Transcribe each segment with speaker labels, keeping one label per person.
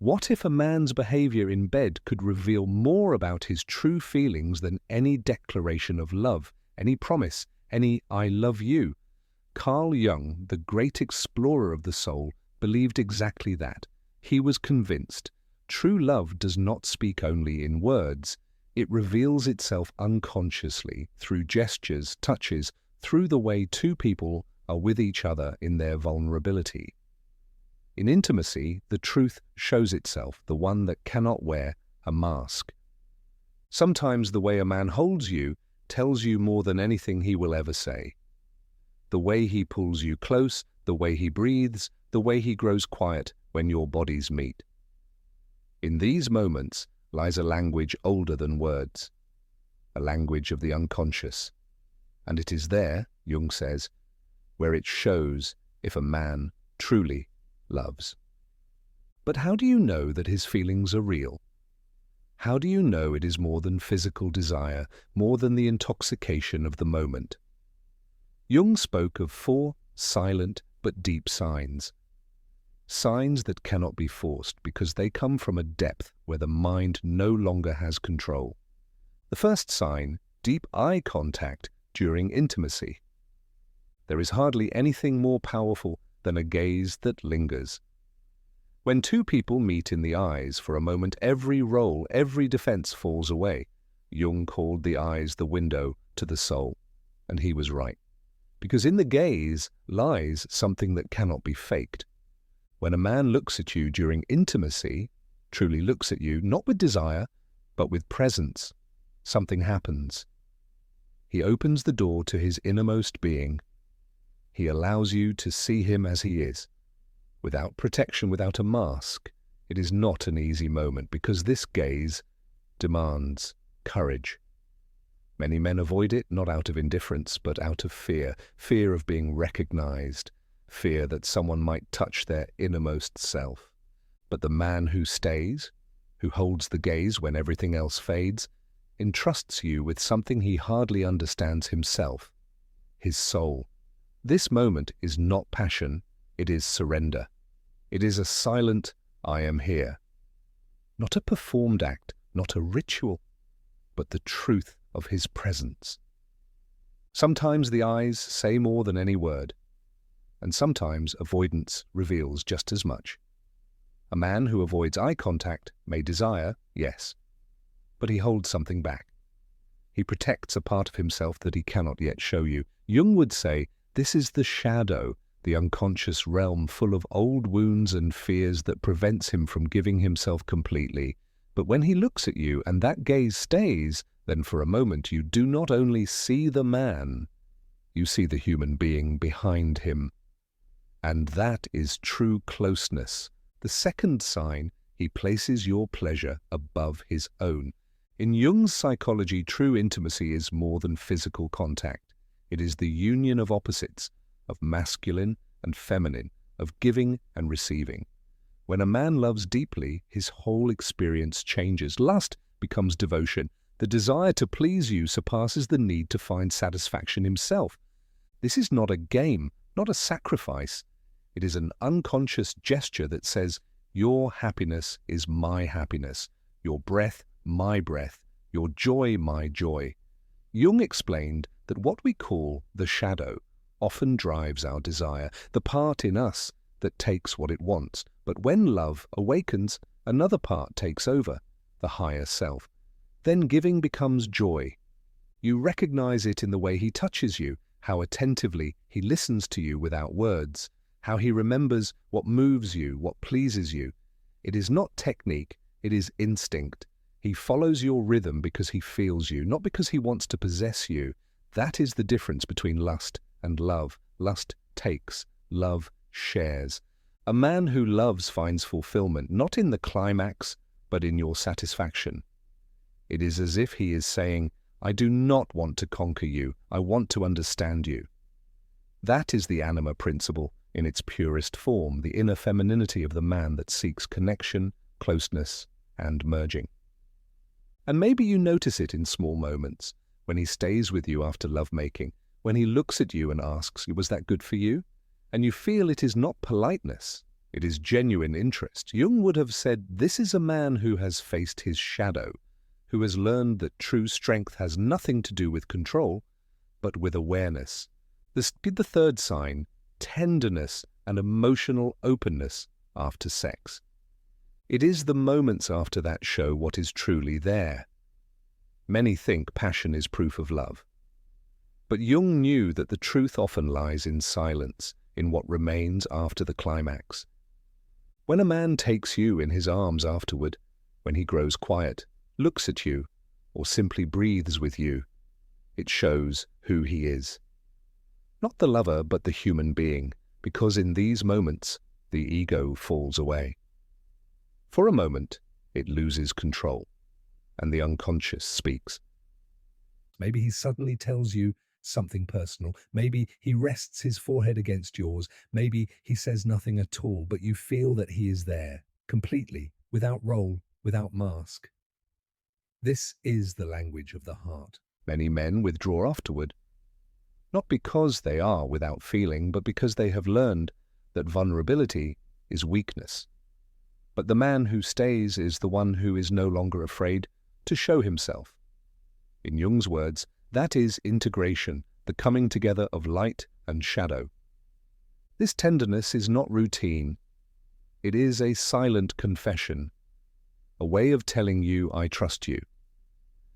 Speaker 1: What if a man's behavior in bed could reveal more about his true feelings than any declaration of love, any promise, any "I love you"? Carl Jung, the great explorer of the soul, believed exactly that. He was convinced true love does not speak only in words. It reveals itself unconsciously through gestures, touches, through the way two people are with each other in their vulnerability. In intimacy, the truth shows itself, the one that cannot wear a mask. Sometimes the way a man holds you tells you more than anything he will ever say. The way he pulls you close, the way he breathes, the way he grows quiet when your bodies meet. In these moments lies a language older than words, a language of the unconscious. And it is there, Jung says, where it shows if a man truly loves. But how do you know that his feelings are real? How do you know it is more than physical desire, more than the intoxication of the moment? Jung spoke of 4 silent but deep signs. Signs that cannot be forced because they come from a depth where the mind no longer has control. The first sign, deep eye contact during intimacy. There is hardly anything more powerful than a gaze that lingers. When two people meet in the eyes for a moment, every role, every defense falls away. Jung called the eyes the window to the soul, and he was right. Because in the gaze lies something that cannot be faked. When a man looks at you during intimacy, truly looks at you, not with desire, but with presence, something happens. He opens the door to his innermost being. He allows you to see him as he is, without protection, without a mask. It is not an easy moment because this gaze demands courage. Many men avoid it, not out of indifference, but out of fear. Fear of being recognized, fear that someone might touch their innermost self. But the man who stays, who holds the gaze when everything else fades, entrusts you with something he hardly understands himself, his soul. This moment is not passion, it is surrender. It is a silent, I am here. Not a performed act, not a ritual, but the truth of his presence. Sometimes the eyes say more than any word, and sometimes avoidance reveals just as much. A man who avoids eye contact may desire, yes, but he holds something back. He protects a part of himself that he cannot yet show you. Jung would say, this is the shadow, the unconscious realm full of old wounds and fears that prevents him from giving himself completely. But when he looks at you and that gaze stays, then for a moment you do not only see the man, you see the human being behind him. And that is true closeness. The second sign, he places your pleasure above his own. In Jung's psychology, true intimacy is more than physical contact. It is the union of opposites, of masculine and feminine, of giving and receiving. When a man loves deeply, his whole experience changes. Lust becomes devotion. The desire to please you surpasses the need to find satisfaction himself. This is not a game, not a sacrifice. It is an unconscious gesture that says, your happiness is my happiness, your breath, my breath, your joy, my joy. Jung explained that what we call the shadow often drives our desire, the part in us that takes what it wants. But when love awakens, another part takes over, the higher self. Then giving becomes joy. You recognize it in the way he touches you, how attentively he listens to you without words, how he remembers what moves you, what pleases you. It is not technique, it is instinct. He follows your rhythm because he feels you, not because he wants to possess you. That is the difference between lust and love. Lust takes, love shares. A man who loves finds fulfillment, not in the climax, but in your satisfaction. It is as if he is saying, I do not want to conquer you, I want to understand you. That is the anima principle in its purest form, the inner femininity of the man that seeks connection, closeness, and merging. And maybe you notice it in small moments, when he stays with you after lovemaking, when he looks at you and asks, was that good for you? And you feel it is not politeness, It is genuine interest. Jung would have said, this is a man who has faced his shadow, who has learned that true strength has nothing to do with control, but with awareness. The third sign, tenderness and emotional openness after sex. It is the moments after that show what is truly there. Many think passion is proof of love. But Jung knew that the truth often lies in silence, in what remains after the climax. When a man takes you in his arms afterward, when he grows quiet, looks at you, or simply breathes with you, it shows who he is. Not the lover, but the human being, because in these moments, the ego falls away. For a moment, it loses control, and the unconscious speaks.
Speaker 2: Maybe he suddenly tells you something personal. Maybe he rests his forehead against yours. Maybe he says nothing at all, but you feel that he is there, completely, without role, without mask. This is the language of the heart.
Speaker 1: Many men withdraw afterward, not because they are without feeling, but because they have learned that vulnerability is weakness. But the man who stays is the one who is no longer afraid to show himself. In Jung's words, that is integration, the coming together of light and shadow. This tenderness is not routine. It is a silent confession, a way of telling you, I trust you.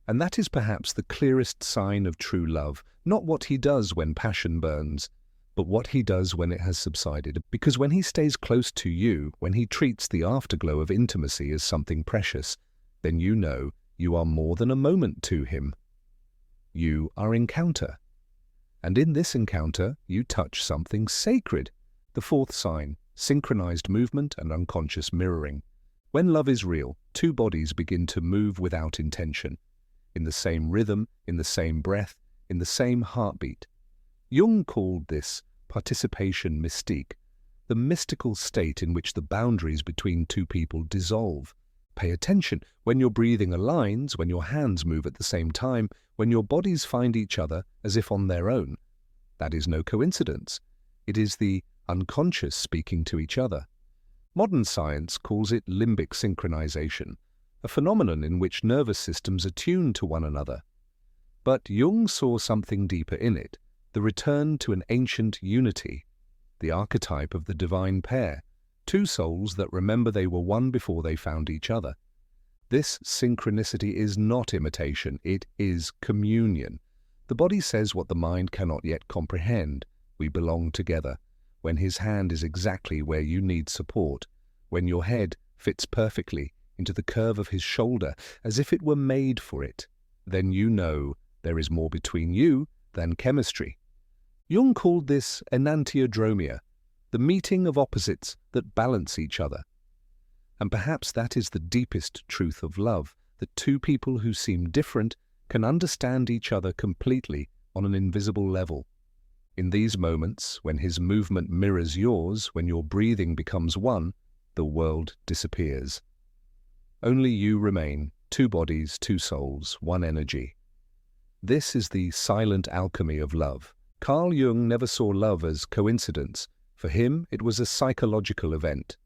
Speaker 1: And that is perhaps the clearest sign of true love, not what he does when passion burns, but what he does when it has subsided. Because when he stays close to you, when he treats the afterglow of intimacy as something precious, then you know you are more than a moment to him. You are encounter. And in this encounter, you touch something sacred. The fourth sign, synchronized movement and unconscious mirroring. When love is real, two bodies begin to move without intention, in the same rhythm, in the same breath, in the same heartbeat. Jung called this participation mystique, the mystical state in which the boundaries between two people dissolve. Pay attention when your breathing aligns, when your hands move at the same time, when your bodies find each other as if on their own. That is no coincidence. It is the unconscious speaking to each other. Modern science calls it limbic synchronization, a phenomenon in which nervous systems are tuned to one another. But Jung saw something deeper in it, the return to an ancient unity, the archetype of the divine pair, two souls that remember they were one before they found each other. This synchronicity is not imitation, it is communion. The body says what the mind cannot yet comprehend. We belong together. When his hand is exactly where you need support, when your head fits perfectly into the curve of his shoulder as if it were made for it, then you know there is more between you than chemistry. Jung called this enantiodromia, the meeting of opposites that balance each other. And perhaps that is the deepest truth of love, that two people who seem different can understand each other completely on an invisible level. In these moments, when his movement mirrors yours, when your breathing becomes one, the world disappears. Only you remain, two bodies, two souls, one energy. This is the silent alchemy of love. Carl Jung never saw love as coincidence. For him, it was a psychological event,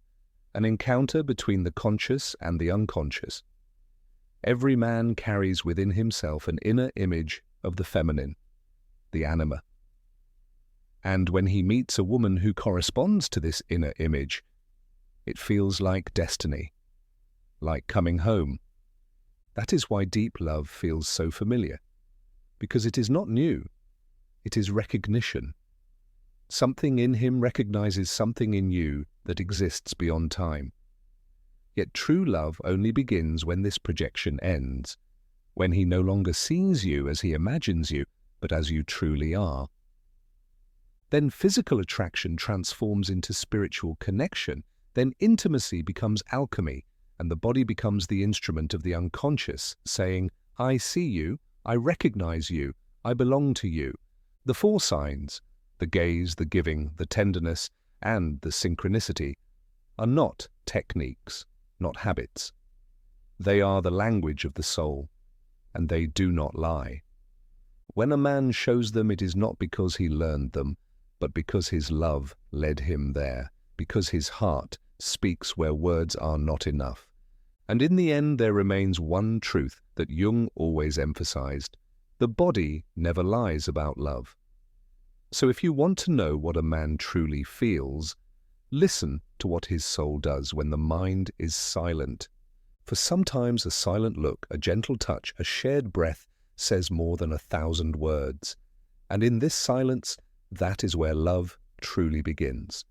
Speaker 1: an encounter between the conscious and the unconscious. Every man carries within himself an inner image of the feminine, the anima. And when he meets a woman who corresponds to this inner image, it feels like destiny, like coming home. That is why deep love feels so familiar, because it is not new, it is recognition. Something in him recognizes something in you that exists beyond time. Yet true love only begins when this projection ends, when he no longer sees you as he imagines you, but as you truly are. Then physical attraction transforms into spiritual connection, then intimacy becomes alchemy, and the body becomes the instrument of the unconscious, saying, I see you, I recognize you, I belong to you. The four signs, the gaze, the giving, the tenderness, and the synchronicity, are not techniques, not habits. They are the language of the soul, and they do not lie. When a man shows them, it is not because he learned them, but because his love led him there. because his heart speaks where words are not enough. And in the end there remains one truth that Jung always emphasized: the body never lies about love. So if you want to know what a man truly feels, listen to what his soul does when the mind is silent. For sometimes a silent look, a gentle touch, a shared breath says more than 1,000 words. And in this silence, that is where love truly begins.